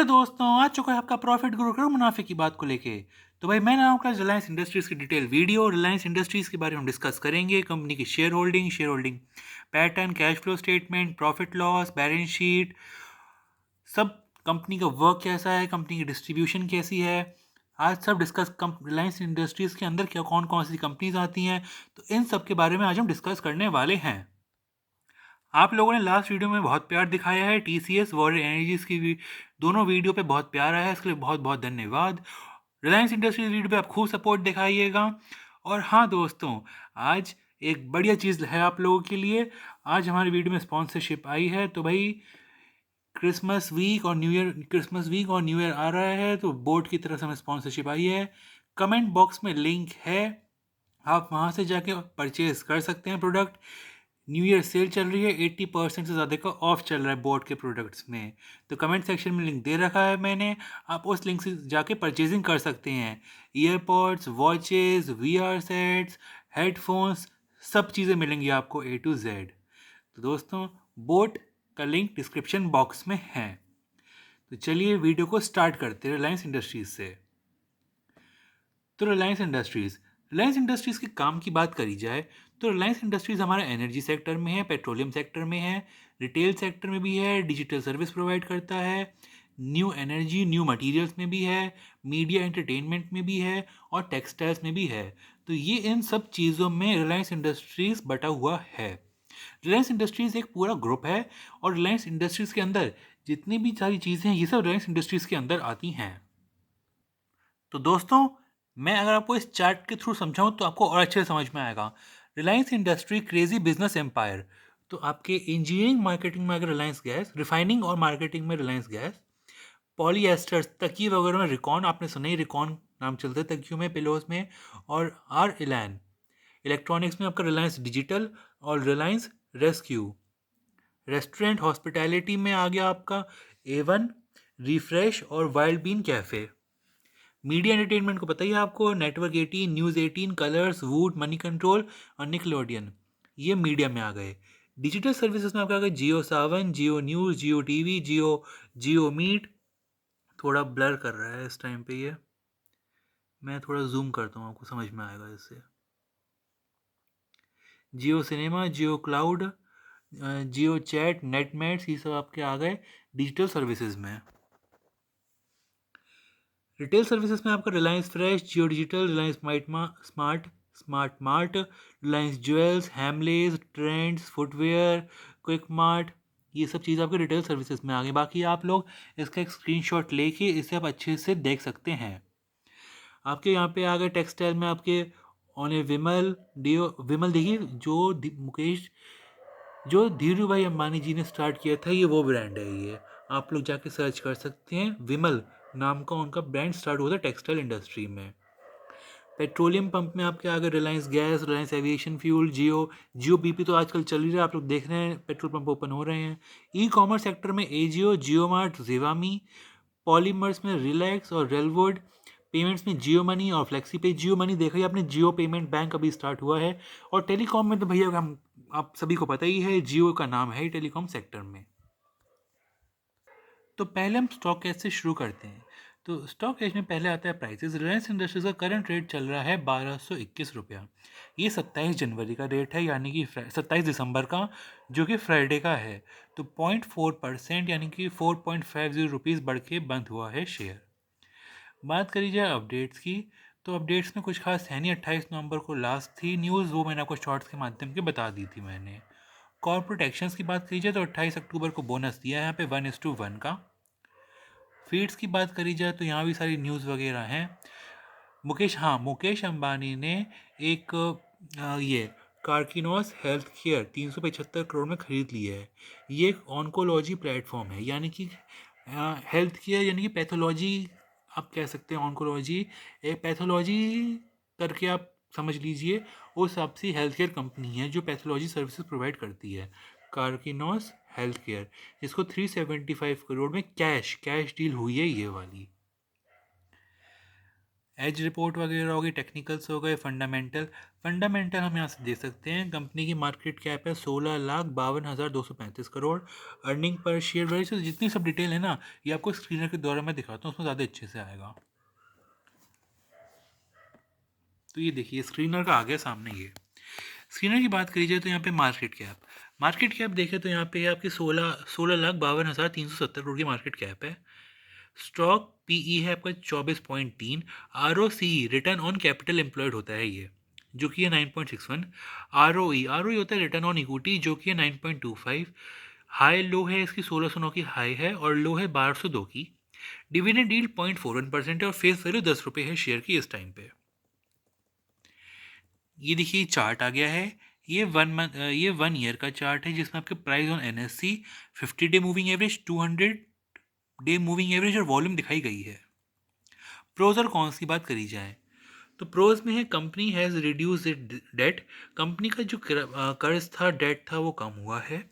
दोस्तों, आ चुका है आपका प्रॉफिट गुरु करो मुनाफे की बात को लेके। तो भाई मैंने आपका रिलायंस इंडस्ट्रीज़ की डिटेल वीडियो रिलायंस इंडस्ट्रीज़ के बारे में डिस्कस करेंगे। कंपनी की share holding pattern, cash flow statement, profit loss, balance sheet, सब कंपनी का वर्क कैसा है, कंपनी की डिस्ट्रीब्यूशन कैसी है, आज सब डिस्कस रिलायंस इंडस्ट्रीज़ के अंदर क्या कौन कौन सी कंपनीज आती हैं, तो इन सब के बारे में आज हम डिस्कस करने वाले हैं। आप लोगों ने लास्ट वीडियो में बहुत प्यार दिखाया है, टीसीएस वॉरियर एनर्जीज की भी दोनों वीडियो पे बहुत प्यार आया है, इसके लिए बहुत बहुत धन्यवाद। रिलायंस इंडस्ट्रीज वीडियो पे आप खूब सपोर्ट दिखाइएगा। और हाँ दोस्तों, आज एक बढ़िया चीज़ है आप लोगों के लिए। आज हमारी वीडियो में स्पॉन्सरशिप आई है, तो भाई क्रिसमस वीक और न्यू ईयर आ रहा है, तो बोर्ड की तरफ से हमें स्पॉन्सरशिप आई है। कमेंट बॉक्स में लिंक है, आप वहाँ से जाके परचेज कर सकते हैं प्रोडक्ट। न्यू ईयर सेल चल रही है, 80% से ज़्यादा का ऑफ चल रहा है बोट के प्रोडक्ट्स में। तो कमेंट सेक्शन में लिंक दे रखा है मैंने, आप उस लिंक से जाके परचेजिंग कर सकते हैं। Earpods, watches, VR sets, headphones, सब चीज़ें मिलेंगी आपको A to Z। तो दोस्तों, बोट का लिंक डिस्क्रिप्शन बॉक्स में है। तो चलिए वीडियो को स्टार्ट करते हैं रिलायंस इंडस्ट्रीज से। तो रिलायंस इंडस्ट्रीज़ के काम की बात करी जाए तो रिलायंस इंडस्ट्रीज़ हमारा एनर्जी सेक्टर में है, पेट्रोलियम सेक्टर में है, रिटेल सेक्टर में भी है, डिजिटल सर्विस प्रोवाइड करता है, न्यू एनर्जी न्यू मटेरियल्स में भी है, मीडिया एंटरटेनमेंट में भी है और टेक्सटाइल्स में भी है। तो ये इन सब चीज़ों में रिलायंस इंडस्ट्रीज़ बटा हुआ है। रिलायंस इंडस्ट्रीज़ एक पूरा ग्रुप है और रिलायंस इंडस्ट्रीज़ के अंदर जितनी भी सारी चीज़ें हैं ये सब रिलायंस इंडस्ट्रीज़ के अंदर आती हैं। तो दोस्तों, मैं अगर आपको इस चार्ट के थ्रू समझाऊं तो आपको और अच्छे से समझ में आएगा। Reliance industry crazy business empire. तो आपके इंजीनियरिंग मार्केटिंग में अगर रिलायंस गैस, रिफाइनिंग और मार्केटिंग में रिलायंस गैस, पॉलीएस्टर्स तकिए वगैरह में रिकॉन, आपने सुना ही रिकॉन नाम चलता है तकियों में, पिलोज में, और आर इलैन। इलेक्ट्रॉनिक्स में आपका रिलायंस डिजिटल और रिलायंस रेस्क्यू। रेस्टोरेंट हॉस्पिटैलिटी में आ गया आपका A1, रिफ्रेश और wild bean cafe. Media entertainment को पता ही है आपको, network 18, news 18, Colors, Voot, money control और निकलोडियन, ये मीडिया में आ गए। डिजिटल सर्विसेज में आपका आ गया Jio Saavn, Jio news, Jio TV, Jio meet. थोड़ा ब्लर कर रहा है इस टाइम पे ये, मैं थोड़ा जूम करता हूँ, आपको समझ में आएगा इससे। Jio cinema, Jio cloud, Jio chat, netmeds, ये सब आपके आ गए डिजिटल सर्विसेज में। रिटेल सर्विसेज में आपका Reliance fresh, Jio digital, Reliance smart mart, Reliance jewels, Hamleys, trends, footwear, quick mart, ये सब चीज़ आपके रिटेल सर्विसेज में आ गई। बाकी आप लोग इसका एक स्क्रीनशॉट लेके इसे आप अच्छे से देख सकते हैं। आपके यहाँ पे आ गए टेक्सटाइल में आपके ऑन विमल, विमल देखिए, मुकेश, जो धीरू भाई अंबानी जी ने स्टार्ट किया था, ये वो ब्रांड है। ये आप लोग जाके सर्च कर सकते हैं, विमल नाम का उनका ब्रांड स्टार्ट हुआ था टेक्सटाइल इंडस्ट्री में। पेट्रोलियम पंप में आपके आगे Reliance gas, Reliance aviation fuel, Jio BP तो आजकल चल ही रहा है, आप लोग देख रहे हैं पेट्रोल पंप ओपन हो रहे हैं। ई कॉमर्स सेक्टर में एजियो, जियो मार्ट, जिवामी। पॉलीमर्स में रिलैक्स और रेलवुड। पेमेंट्स में जियो मनी और फ्लेक्सी पे। जियो मनी देखा ही आपने, जियो पेमेंट बैंक अभी स्टार्ट हुआ है। और टेलीकॉम में तो भैया हम आप सभी को पता ही है, जियो का नाम है टेलीकॉम सेक्टर में। तो पहले हम स्टॉक कैच से शुरू करते हैं। तो स्टॉक कैच में पहले आता है प्राइसेस। रिलायंस इंडस्ट्रीज का करंट रेट चल रहा है 1221 रुपया। ये 27 जनवरी का रेट है, यानी कि 27 दिसंबर का, जो कि फ्राइडे का है। तो 0.4% यानी कि 4.50 रुपीज़ बढ़ के बंद हुआ है शेयर। बात करी जाए अपडेट्स की, तो अपडेट्स में कुछ खास है नहीं। 28 नवंबर को लास्ट थी न्यूज़, वो मैंने आपको शॉर्ट्स के माध्यम के बता दी थी मैंने। कॉर्पोरेट एक्शंस की बात की जाए तो 28 अक्टूबर को बोनस दिया है यहाँ पे 1:1 का। फीड्स की बात करी जाए तो यहाँ भी सारी न्यूज़ वगैरह हैं। मुकेश अंबानी ने एक ये कार्किनोस हेल्थ केयर 375 करोड़ में खरीद लिया है। ये एक ऑन्कोलॉजी प्लेटफॉर्म है, यानी कि हेल्थ केयर यानी कि पैथोलॉजी, आप कह सकते हैं ऑन्कोलॉजी, एक पैथोलॉजी करके आप समझ लीजिए। उस हिसाब से हेल्थ केयर कंपनी है जो पैथोलॉजी सर्विसेज प्रोवाइड करती है, कार्किनोस हेल्थ केयर। इसको 375 करोड़ में कैश डील हुई है ये वाली। एज रिपोर्ट वगैरह होगी, टेक्निकल्स हो गए, फंडामेंटल। फंडामेंटल हम यहाँ से देख सकते हैं, कंपनी की मार्केट कैप है 16,52,235 करोड़। अर्निंग पर शेयर वगैरह से जितनी सब डिटेल है ना, ये आपको स्क्रीनर के द्वारा मैं दिखाता हूँ, उसमें ज़्यादा अच्छे से आएगा। तो ये देखिए स्क्रीनर का आ गया सामने। ये स्क्रीनर की बात करी जाए तो यहाँ पे मार्केट कैप देखें तो यहाँ पे आपकी 16,52,370 करोड़ की मार्केट कैप है। स्टॉक पीई है आपका 24.3। ROCE return on capital employed होता है ये, जो कि है 9.61। आरओई होता है रिटर्न ऑन इक्विटी, जो कि है 9.25। हाई लो है इसकी 1609 की हाई है और लो है 1202 की। डिविडेंड यील्ड 0.41% है और फेस वैल्यू 10 रुपये है शेयर की इस टाइम पे। ये देखिए चार्ट आ गया है। ये 1 ईयर का चार्ट है जिसमें आपके price on NSC 50 day moving average, 200 day moving average और वॉल्यूम दिखाई गई है। प्रोज और कॉन्स की बात करी जाए तो प्रोज में है company has reduce it debt, company का जो कर्ज था, डेट था, वो कम हुआ है।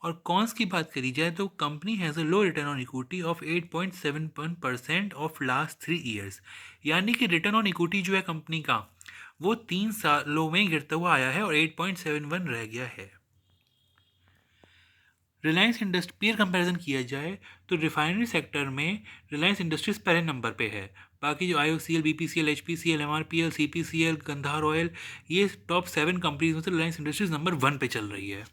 और कॉन्स की बात करी जाए तो company has a low return on equity of 8.71% of last 3 years, यानी कि रिटर्न ऑन इक्विटी जो है कंपनी का वो 3 सालों में गिरता हुआ आया है और 8.71 रह गया है। रिलायंस इंडस्ट्री पीयर कंपैरिजन किया जाए तो रिफाइनरी सेक्टर में रिलायंस इंडस्ट्रीज पहले नंबर पे है। बाकी जो IOCL, BPCL, HPCL, MRPL, CPCL, Gandhar oil, ये टॉप 7 कंपनीज में से रिलायंस इंडस्ट्रीज नंबर 1 पे चल रही है।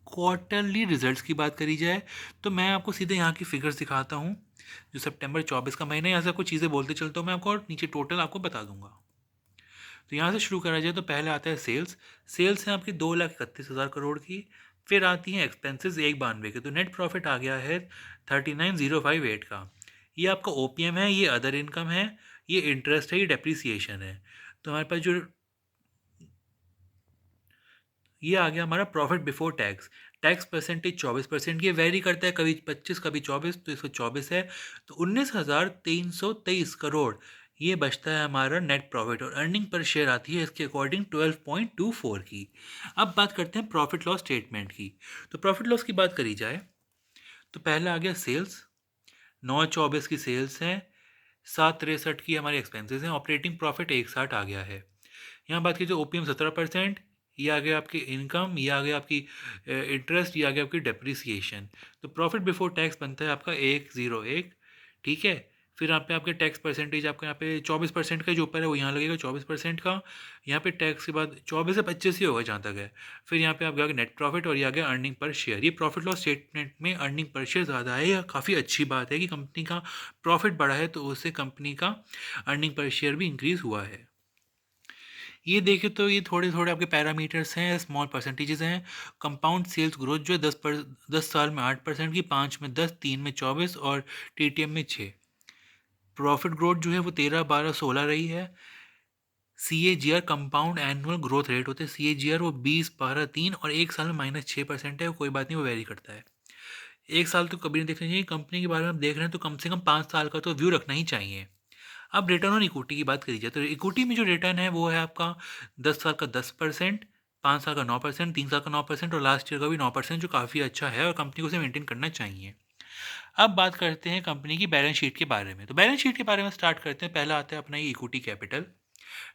क्वार्टरली रिजल्ट्स की बात करी जाए तो मैं आपको सीधे यहाँ की फिगर्स दिखाता हूँ। जो सितंबर 24 का महीना है, यहाँ से आपको चीज़ें बोलते चलता हूँ मैं आपको, और नीचे टोटल आपको बता दूंगा। तो यहाँ से शुरू करा जाए तो पहले आता है सेल्स है आपकी 2,31,000 करोड़ की। फिर आती हैं एक्सपेंसेस 192 के, तो नेट प्रॉफिट आ गया है 39,058 का। ये आपका ओपीएम है, ये अदर इनकम है, ये इंटरेस्ट है, ये डेप्रीसिएशन है। तो हमारे पास जो ये आ गया हमारा profit before tax. Tax percentage 24% ये वेरी करता है, कभी 25 कभी 24, तो इसको 24 है। तो 19,323 करोड़ ये बचता है हमारा नेट प्रॉफिट, और अर्निंग पर शेयर आती है इसके अकॉर्डिंग 12.24 की। अब बात करते हैं प्रॉफिट लॉस स्टेटमेंट की। तो प्रॉफिट लॉस की बात करी जाए तो पहला आ गया सेल्स, 924 की सेल्स है, 763 की हमारे एक्सपेंसेस हैं, ऑपरेटिंग प्रॉफिट 160 आ गया है। यहाँ बात कीजिए ओपीएम 17%, ये आ गया आपकी इनकम, ये आ गया आपकी इंटरेस्ट, ये आ गया आपकी डेप्रिसिएशन। तो प्रॉफिट बिफोर टैक्स बनता है आपका 101। ठीक है। फिर यहाँ पे आपके टैक्स परसेंटेज आपका यहाँ पे 24% का जो ऊपर है वो यहाँ लगेगा 24% का। यहाँ पे टैक्स के बाद 24 से 25 ही होगा जहाँ तक है। फिर यहाँ पे आप गया नेट प्रॉफिट और ये आ गया अर्निंग पर शेयर। ये प्रॉफिट लॉस स्टेटमेंट में अर्निंग पर शेयर ज़्यादा है, यह काफ़ी अच्छी बात है कि कंपनी का प्रॉफिट बढ़ा है तो उससे कंपनी का अर्निंग पर शेयर भी इंक्रीज़ हुआ है। ये देखें तो ये थोड़े थोड़े आपके पैरामीटर्स हैं, स्मॉल परसेंटेजेस हैं। कंपाउंड सेल्स ग्रोथ जो है 10 साल में 8% की, 5 में 10, 3 में 24 और TTM में 6। प्रॉफिट ग्रोथ जो है वो 13, 12, 16 रही है। CAGR compound annual growth rate होते हैं, CAGR वो 20, 12, 3 और 1 साल में -6% है। कोई बात नहीं, वो वेरी करता है। 1 साल तो कभी नहीं देखना चाहिए, कंपनी के बारे में आप देख रहे हैं तो कम से कम 5 साल का तो व्यू रखना ही चाहिए। अब रिटर्न ऑन इक्विटी की बात करी जाए तो इक्विटी में जो रिटर्न है वो है आपका 10 साल का 10%, 5 साल का 9%, 3 साल का 9% और लास्ट ईयर का भी 9%, जो काफ़ी अच्छा है और कंपनी को उसे मेंटेन करना चाहिए। अब बात करते हैं कंपनी की बैलेंस शीट के बारे में। तो बैलेंस शीट के बारे में स्टार्ट करते हैं। पहला आता है अपना ये इक्विटी कैपिटल,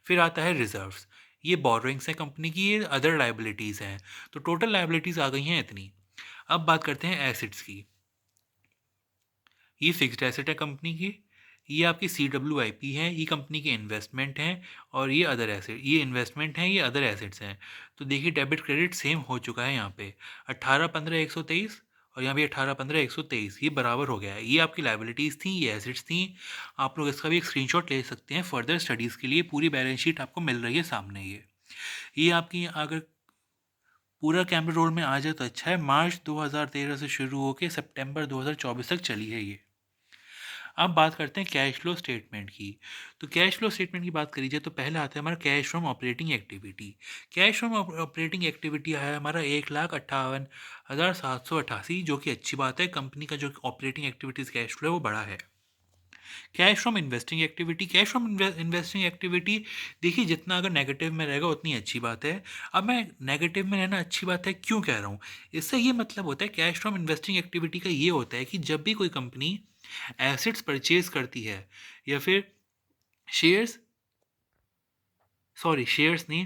फिर आता है रिजर्व्स, ये बोरोइंग्स हैं कंपनी की, ये अदर लाइबिलिटीज़ हैं। तो टोटल लाइबिलिटीज़ आ गई हैं इतनी। अब बात करते हैं एसिड्स की। ये फिक्स्ड एसेट है कंपनी की, ये आपकी CWIP है, ये कंपनी के इन्वेस्टमेंट हैं, और ये अदर एसेट, ये इन्वेस्टमेंट हैं, ये अदर एसेट्स हैं। तो देखिए डेबिट क्रेडिट सेम हो चुका है यहाँ पे 18, 15, 123, और यहाँ भी 18, 15, 123, ये बराबर हो गया है। ये आपकी लाइबिलिटीज़ थी, ये एसेट्स थी। आप लोग इसका भी एक स्क्रीनशॉट ले सकते हैं फर्दर स्टडीज़ के लिए। पूरी बैलेंस शीट आपको मिल रही है सामने। ये आपकी अगर पूरा कैमरा रोल में आ जाए तो अच्छा है। मार्च 2013 से शुरू होकर सितंबर 2024 तक चली है ये। अब बात करते हैं कैश फ्लो स्टेटमेंट की। तो कैश फ्लो स्टेटमेंट की बात करी जाए तो पहले आता है हमारा cash from operating activity. Cash from operating activity है हमारा 1,58,788, जो कि अच्छी बात है। कंपनी का जो ऑपरेटिंग एक्टिविटीज़ कैश फ्लो है वो बड़ा है। Cash from investing activity, cash from investing activity देखिए जितना अगर नेगेटिव में रहेगा उतनी अच्छी बात है। अब मैं नेगेटिव में रहना अच्छी बात है क्यों कह रहा हूँ, इससे ये मतलब होता है कैश फ्रॉम इन्वेस्टिंग एक्टिविटी का ये होता है कि जब भी कोई कंपनी एसेट्स परचेज करती है या फिर शेयर्स, सॉरी शेयर्स नहीं,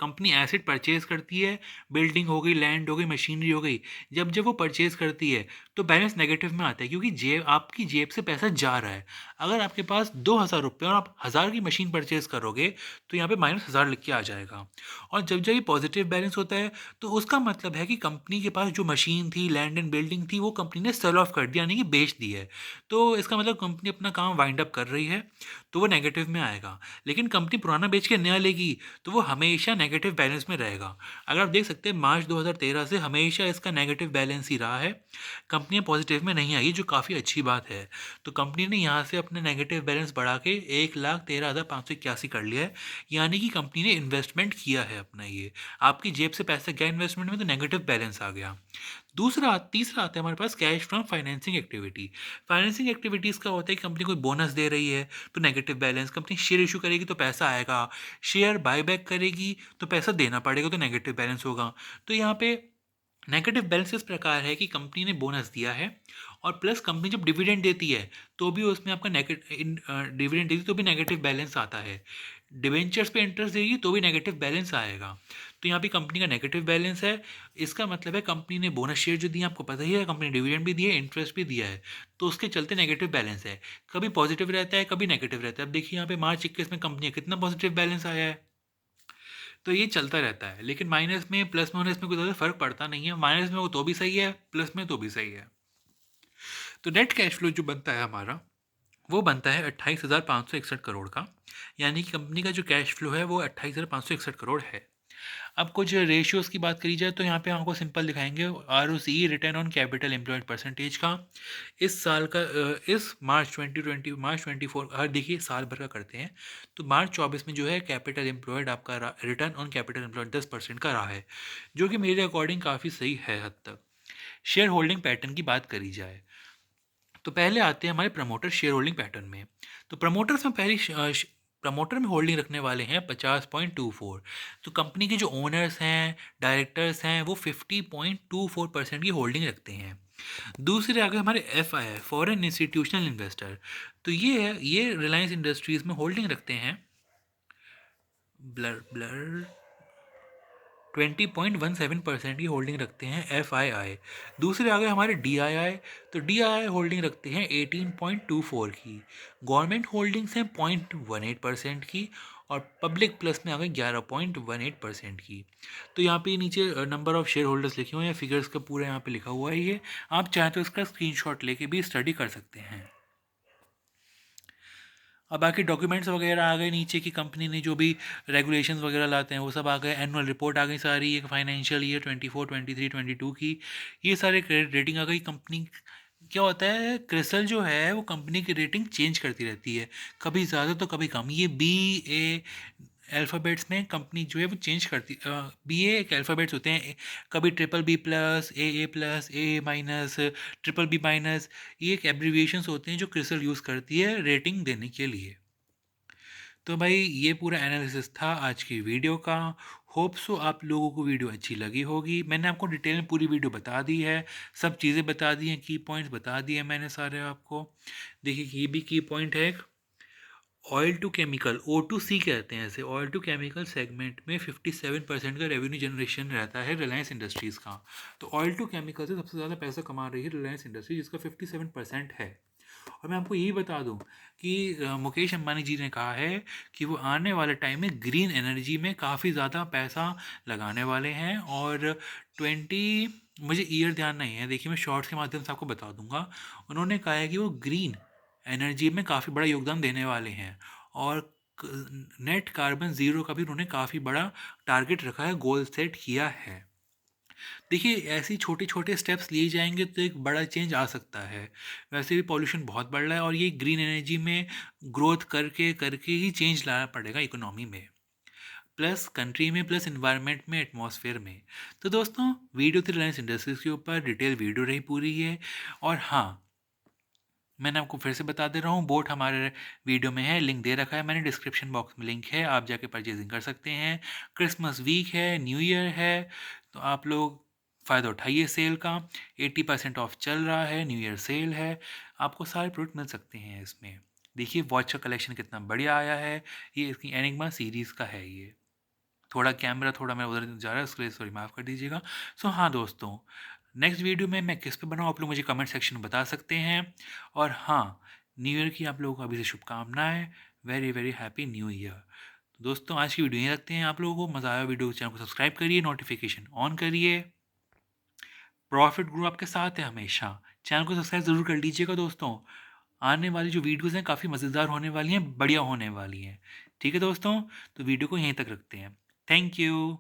कंपनी एसेट परचेज करती है, बिल्डिंग हो गई, लैंड हो गई, मशीनरी हो गई, जब जब वो परचेज करती है तो बैलेंस नेगेटिव में आता है क्योंकि जेब, आपकी जेब से पैसा जा रहा है। अगर आपके पास 2,000 रुपये और आप 1,000 की मशीन परचेज करोगे तो यहाँ पे -1,000 लिख के आ जाएगा। और जब जब ये पॉजिटिव बैलेंस होता है तो उसका मतलब है कि कंपनी के पास जो मशीन थी, लैंड एंड बिल्डिंग थी, वो कंपनी ने सेल ऑफ कर दिया, यानी कि बेच दी है। तो इसका मतलब कंपनी अपना काम वाइंड अप कर रही है, तो वो नेगेटिव में आएगा। लेकिन कंपनी पुराना बेच के नया लेगी तो वो हमेशा नेगेटिव बैलेंस में रहेगा। अगर आप देख सकते हैं मार्च 2013 से हमेशा इसका नेगेटिव बैलेंस ही रहा है, कंपनी पॉजिटिव में नहीं आई, जो काफ़ी अच्छी बात है। तो कंपनी ने यहाँ से अपने नेगेटिव बैलेंस बढ़ा के 1,13,581 कर लिया है, यानी कि कंपनी ने इन्वेस्टमेंट किया है अपना। ये आपकी जेब से पैसा गया इन्वेस्टमेंट में तो नेगेटिव बैलेंस आ गया। तीसरा आता है हमारे पास cash from financing activity. Financing activities का होता है कि कंपनी कोई बोनस दे रही है तो negative balance, company share issue करेगी तो पैसा आएगा, शेयर बायबैक करेगी तो पैसा देना पड़ेगा तो नेगेटिव बैलेंस होगा। तो यहाँ पे नेगेटिव बैलेंस इस प्रकार है कि कंपनी ने बोनस दिया है और प्लस कंपनी जब डिविडेंड देती है तो भी उसमें आपका डिविडेंड देती तो भी नेगेटिव बैलेंस आता है, डिवेंचर्स पे इंटरेस्ट देगी तो भी नेगेटिव बैलेंस आएगा। तो यहाँ पे कंपनी का नेगेटिव बैलेंस है। इसका मतलब है कंपनी ने बोनस शेयर जो दिए आपको पता ही है, कंपनी डिविडेंड भी दिया है, इंटरेस्ट भी दिया है, तो उसके चलते नेगेटिव बैलेंस है। कभी पॉजिटिव रहता है, कभी नेगेटिव रहता है। अब देखिए यहाँ पे मार्च 21 में कंपनी का कितना पॉजिटिव बैलेंस आया है। तो ये चलता रहता है, लेकिन माइनस में प्लस में होने इसमें कोई ज़्यादा फर्क पड़ता नहीं है। माइनस में वो तो भी सही है, प्लस में तो भी सही है। तो नेट कैश फ्लो जो बनता है हमारा, वो बनता है 28,561 करोड़ का, यानी कि कंपनी का जो कैश फ्लो है वो 28,561 करोड़ है। अब कुछ रेशियोज़ की बात करी जाए तो यहाँ पे हमको सिंपल दिखाएंगे ROCE, return on capital employed percentage का। इस साल का इस मार्च 24 हर देखिए साल भर का करते हैं, तो मार्च 24 में जो है कैपिटल एम्प्लॉयड आपका रिटर्न ऑन कैपिटल एम्प्लॉयड 10% का रहा है, जो कि मेरे अकॉर्डिंग काफ़ी सही है हद तक। शेयर होल्डिंग पैटर्न की बात करी जाए तो पहले आते हैं हमारे प्रमोटर शेयर होल्डिंग पैटर्न में। तो प्रमोटर्स में प्रमोटर में होल्डिंग रखने वाले हैं 50.24। तो कंपनी के जो ओनर्स हैं, डायरेक्टर्स हैं, वो 50.24% की होल्डिंग रखते हैं। दूसरे आगे हमारे FII, फॉरेन इंस्टीट्यूशनल इन्वेस्टर। तो ये रिलायंस इंडस्ट्रीज़ में होल्डिंग रखते हैं, ब्लर ब्लर 20.17% की होल्डिंग रखते हैं FII। दूसरे आ गए हमारे DII। तो DII होल्डिंग रखते हैं 18.24 की। गवर्नमेंट होल्डिंग्स हैं 0.18% की, और पब्लिक प्लस में आ गए 11.18% की। तो यहाँ पे नीचे नंबर ऑफ़ शेयर होल्डर्स लिखे हुए हैं, फिगर्स का पूरा यहाँ पे लिखा हुआ है ये। आप चाहें तो इसका स्क्रीनशॉट लेके भी स्टडी कर सकते हैं। अब बाकी डॉक्यूमेंट्स वगैरह आ गए नीचे की, कंपनी ने जो भी रेगुलेशंस वगैरह लाते हैं वो सब आ गए। एनुअल रिपोर्ट आ गई सारी, एक फाइनेंशियल ईयर 24, 23, 22 की, ये सारे क्रेडिट रेटिंग आ गई। कंपनी क्या होता है, क्रिसल जो है वो कंपनी की रेटिंग चेंज करती रहती है, कभी ज़्यादा तो कभी कम। ये BA अल्फ़ाबेट्स में कंपनी जो है वो चेंज करती, BA एक अल्फ़ाबेट्स होते हैं, कभी BBB+, AA+, AA-, BBB-, ये एक एब्रीविएशंस होते हैं जो क्रिसल यूज़ करती है रेटिंग देने के लिए। तो भाई ये पूरा एनालिसिस था आज की वीडियो का। होप सो आप लोगों को वीडियो अच्छी लगी होगी। मैंने आपको डिटेल में पूरी वीडियो बता दी है, सब चीज़ें बता दी हैं, की पॉइंट्स बता दिए मैंने सारे आपको। देखिए ये भी की पॉइंट है, ऑयल टू केमिकल, O2C कहते हैं ऐसे, ऑयल टू केमिकल सेगमेंट में 57% का रेवेन्यू जनरेशन रहता है रिलायंस इंडस्ट्रीज़ का। तो ऑयल टू केमिकल से सबसे ज़्यादा पैसा कमा रही है रिलायंस इंडस्ट्रीज, जिसका 57% है। और मैं आपको यही बता दूं कि मुकेश अंबानी जी ने कहा है कि वो आने वाले टाइम में ग्रीन एनर्जी में काफ़ी ज़्यादा पैसा लगाने वाले हैं। और 20, मुझे ईयर ध्यान नहीं है, देखिए मैं शॉर्ट्स के माध्यम से आपको बता दूंगा। उन्होंने कहा है कि वो ग्रीन एनर्जी में काफ़ी बड़ा योगदान देने वाले हैं, और नेट कार्बन ज़ीरो का भी उन्होंने काफ़ी बड़ा टारगेट रखा है, गोल सेट किया है। देखिए ऐसे छोटे छोटे स्टेप्स लिए जाएंगे तो एक बड़ा चेंज आ सकता है। वैसे भी पॉल्यूशन बहुत बढ़ रहा है और ये ग्रीन एनर्जी में ग्रोथ करके करके ही चेंज लाना पड़ेगा इकोनॉमी में, प्लस कंट्री में, प्लस इन्वायरमेंट में, एटमॉस्फेयर में। तो दोस्तों वीडियो थी रिलायंस इंडस्ट्रीज़ के ऊपर, डिटेल वीडियो रही पूरी है। और हाँ, मैंने आपको फिर से बता दे रहा हूँ, बोट हमारे वीडियो में है, लिंक दे रखा है मैंने, डिस्क्रिप्शन बॉक्स में लिंक है, आप जाके परचेजिंग कर सकते हैं। क्रिसमस वीक है, न्यू ईयर है, तो आप लोग फ़ायदा उठाइए सेल का। 80% ऑफ चल रहा है, न्यू ईयर सेल है, आपको सारे प्रोडक्ट मिल सकते हैं इसमें। देखिए वॉच का कलेक्शन कितना बढ़िया आया है, ये इसकी एनिग्मा सीरीज़ का है ये। थोड़ा कैमरा थोड़ा मेरा उधर जा रहा है, उसके लिए सॉरी माफ़ कर दीजिएगा। सो हाँ दोस्तों, नेक्स्ट वीडियो में मैं किस पे बनाऊँ आप लोग मुझे कमेंट सेक्शन में बता सकते हैं। और हाँ, न्यू ईयर की आप लोगों को अभी से शुभकामनाएं। Very very happy new year. दोस्तों आज की वीडियो यहीं रखते हैं, आप लोगों को मज़ा आया वीडियो, चैनल को सब्सक्राइब करिए, नोटिफिकेशन ऑन करिए। प्रॉफिट ग्रुप आपके साथ है हमेशा, चैनल को सब्सक्राइब ज़रूर कर लीजिएगा दोस्तों। आने वाली जो वीडियोज़ हैं काफ़ी मज़ेदार होने वाली हैं, बढ़िया होने वाली हैं। ठीक है दोस्तों, तो वीडियो को यहीं तक रखते हैं। Thank you.